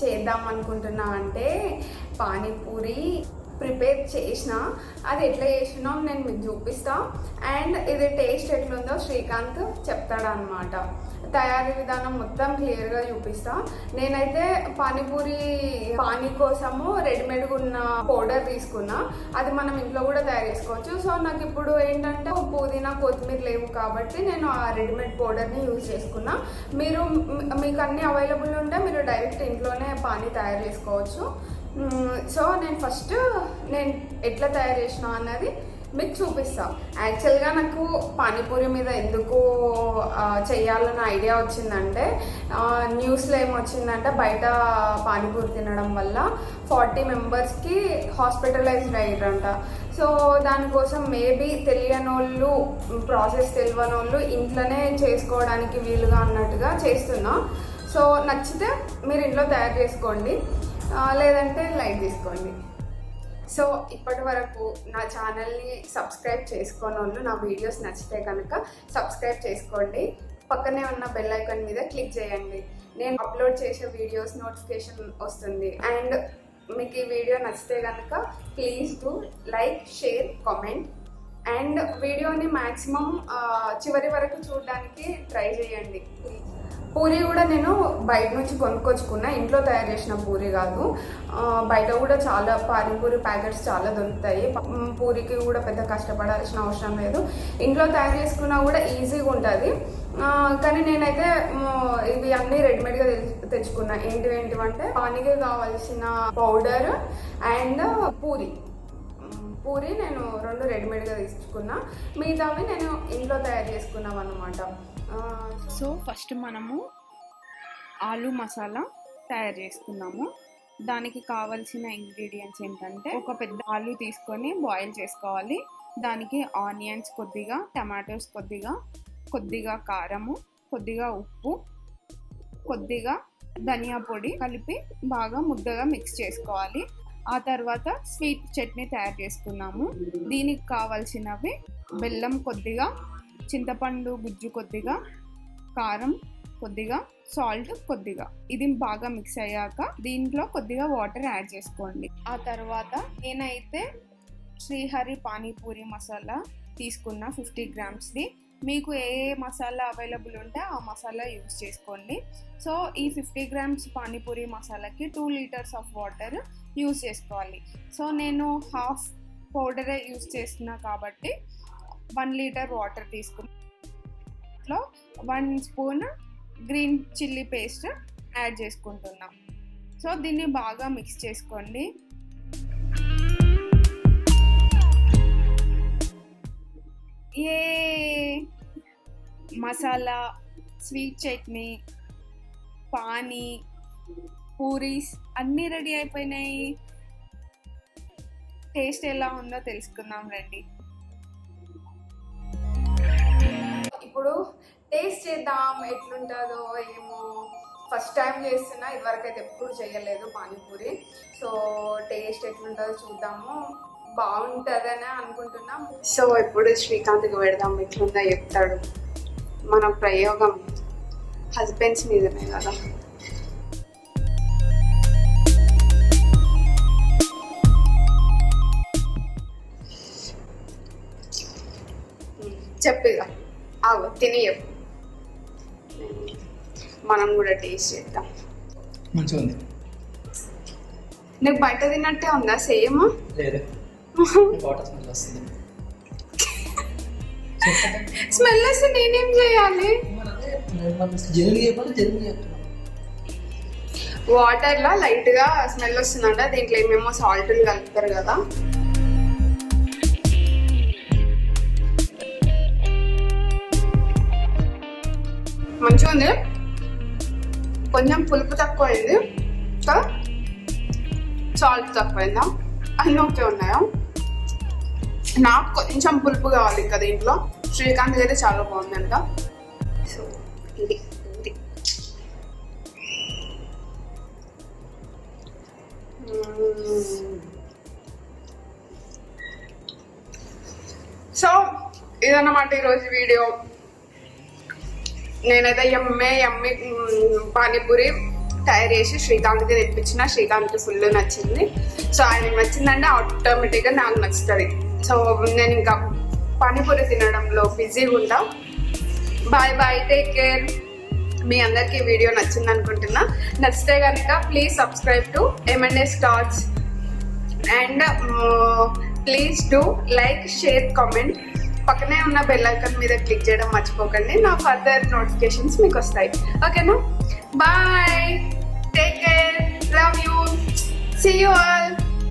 చేద్దాం అనుకుంటున్నా అంటే పానీపూరి ప్రిపేర్ చేసిన, అది ఎట్లా చేసినాం నేను మీకు చూపిస్తా. అండ్ ఇది టేస్ట్ ఎట్లుందో శ్రీకాంత్ చెప్తాడనమాట. తయారీ విధానం మొత్తం క్లియర్గా చూపిస్తా. నేనైతే పానీ కోసము రెడీమేడ్గా ఉన్న పౌడర్ తీసుకున్నా, అది మనం ఇంట్లో కూడా తయారు చేసుకోవచ్చు. సో నాకు ఇప్పుడు ఏంటంటే పుదీనా కొత్తిమీర లేవు కాబట్టి నేను ఆ రెడీమేడ్ పౌడర్ని యూజ్ చేసుకున్నా. మీకు అన్నీ అవైలబుల్ ఉంటే మీరు డైరెక్ట్ ఇంట్లోనే పానీ తయారు చేసుకోవచ్చు. సో నేను ఎట్లా తయారు చేసిన అన్నది మీకు చూపిస్తా. యాక్చువల్గా నాకు పానీపూరి మీద ఎందుకు చెయ్యాలన్న ఐడియా వచ్చిందంటే, న్యూస్లో ఏమొచ్చిందంటే బయట పానీపూరి తినడం వల్ల 40 మెంబర్స్కి హాస్పిటలైజ్డ్ అయ్యారంట. సో దానికోసం మేబీ ప్రాసెస్ తెలియని వాళ్ళు ఇంట్లోనే చేసుకోవడానికి వీలుగా అన్నట్టుగా చేస్తున్నా. సో నచ్చితే మీరు ఇంట్లో తయారు చేసుకోండి, లేదంటే లైక్ తీసుకోండి. సో ఇప్పటి వరకు నా ఛానల్ని సబ్స్క్రైబ్ చేసుకోని వాళ్ళు నా వీడియోస్ నచ్చితే కనుక సబ్స్క్రైబ్ చేసుకోండి. పక్కనే ఉన్న బెల్ ఐకాన్ మీద క్లిక్ చేయండి. నేను అప్లోడ్ చేసే వీడియోస్ నోటిఫికేషన్ వస్తుంది. అండ్ మీకు ఈ వీడియో నచ్చితే కనుక please do like, share, comment. And వీడియోని మ్యాక్సిమం చివరి వరకు చూడడానికి ట్రై చేయండి. పూరి కూడా నేను బయట నుంచి కొనుక్కొచ్చుకున్నా, ఇంట్లో తయారు చేసిన పూరి కాదు. బయట కూడా చాలా పానీపూరి ప్యాకెట్స్ చాలా దొరుకుతాయి. పూరికి కూడా పెద్ద కష్టపడాల్సిన అవసరం లేదు, ఇంట్లో తయారు చేసుకున్నా కూడా ఈజీగా ఉంటుంది. కానీ నేనైతే ఇవి అన్నీ రెడీమేడ్గా తెచ్చుకున్నా. ఏంటివంటే పానీకి కావాల్సిన పౌడర్ అండ్ పూరి నేను 2 రెడీమేడ్గా తీసుకున్నా, మిగతావి నేను ఇంట్లో తయారు చేసుకున్నాం అన్నమాట. సో ఫస్ట్ మనము ఆలు మసాలా తయారు చేసుకున్నాము. దానికి కావాల్సిన ఇంగ్రీడియంట్స్ ఏంటంటే, ఒక పెద్ద ఆలు తీసుకొని బాయిల్ చేసుకోవాలి. దానికి ఆనియన్స్ కొద్దిగా, టమాటోస్ కొద్దిగా కారము, కొద్దిగా ఉప్పు, కొద్దిగా ధనియా పొడి కలిపి బాగా ముద్దగా మిక్స్ చేసుకోవాలి. ఆ తర్వాత స్వీట్ చట్నీ తయారు చేసుకున్నాము. దీనికి కావాల్సినవి బెల్లం కొద్దిగా, చింతపండు గుజ్జు కొద్దిగా, కారం కొద్దిగా, సాల్ట్ కొద్దిగా. ఇది బాగా మిక్స్ అయ్యాక దీంట్లో కొద్దిగా వాటర్ యాడ్ చేసుకోండి. ఆ తర్వాత నేనైతే శ్రీహరి పానీపూరి మసాలా తీసుకున్న 50 గ్రామ్స్ది. మీకు ఏ మసాలా అవైలబుల్ ఉంటే ఆ మసాలా యూజ్ చేసుకోండి. సో ఈ 50 గ్రామ్స్ పానీపూరి మసాలాకి 2 లీటర్స్ ఆఫ్ వాటర్ యూజ్ చేసుకోవాలి. సో నేను హాఫ్ పౌడరే యూజ్ చేస్తున్నా కాబట్టి 1 లీటర్ వాటర్ తీసుకుని లో 1 spoon green chilli paste add చేసుకుంటున్నాం. సో దీన్ని బాగా మిక్స్ చేసుకోండి. మసాలా, స్వీట్ చట్నీ, పానీ, పూరీస్ అన్నీ రెడీ అయిపోయినాయి. టేస్ట్ ఎలా ఉందో తెలుసుకుందాం రండి. ఇప్పుడు టేస్ట్ చేద్దాం ఎట్లుంటుందో ఏమో. ఫస్ట్ టైం చేస్తున్నా, ఇదివరకు అయితే ఎప్పుడు చేయలేదు పానీపూరి. సో టేస్ట్ ఎట్లుంటుందో చూద్దాము. బాగుంటుందనే అనుకుంటున్నాం. సో ఇప్పుడు శ్రీకాంత్కి పెడదాం, ఎట్లుందో చెప్తాడు. మన ప్రయోగం హస్బెండ్స్ మీదనే కదా. చెప్పిగా తిని చెప్పు, మనం కూడా టేస్ట్ చేద్దాం. మంచిగా ఉంది. నీకు బయట తిన్నట్టే ఉందా? సేమ్ స్మెల్ వస్తే నేనేం చేయాలి? వాటర్లో లైట్గా స్మెల్ వస్తుందంట. దీంట్లో ఏమేమో సాల్ట్ కలుపుతారు కదా. మంచిగా ఉంది, కొంచెం పులుపు తక్కువ అయింది కదా, సాల్ట్ తక్కువైందా, అన్నీ ఓకే ఉన్నాయా? నాకు కొంచెం పులుపు కావాలి కదా ఇంట్లో. శ్రీకాంత్ అయితే చాలా బాగుందంట. సో ఇది సో ఇదన్నమాట ఈరోజు వీడియో. నేనైతే యమ్మీ పానీపూరి తయారు చేసి శ్రీకాంత్కి తెప్పించిన. శ్రీకాంత్కి ఫుల్ నచ్చింది. సో ఆయనకి నచ్చిందంటే ఆటోమేటిక్గా నాకు నచ్చుతుంది. సో నేను ఇంకా పానీపూరి తినడంలో బిజీగా ఉంటా. Bye bye, take care. మీ అందరికీ ఈ వీడియో నచ్చింది అనుకుంటున్నా. నచ్చితే కనుక please subscribe to M&S Talks and please do like, share, comment. పక్కనే ఉన్న బెల్ ఐకాన్ మీద క్లిక్ చేయడం మర్చిపోకండి. నా ఫర్దర్ నోటిఫికేషన్స్ మీకు వస్తాయి. ఓకేనా? Bye, take care, love you, see you all.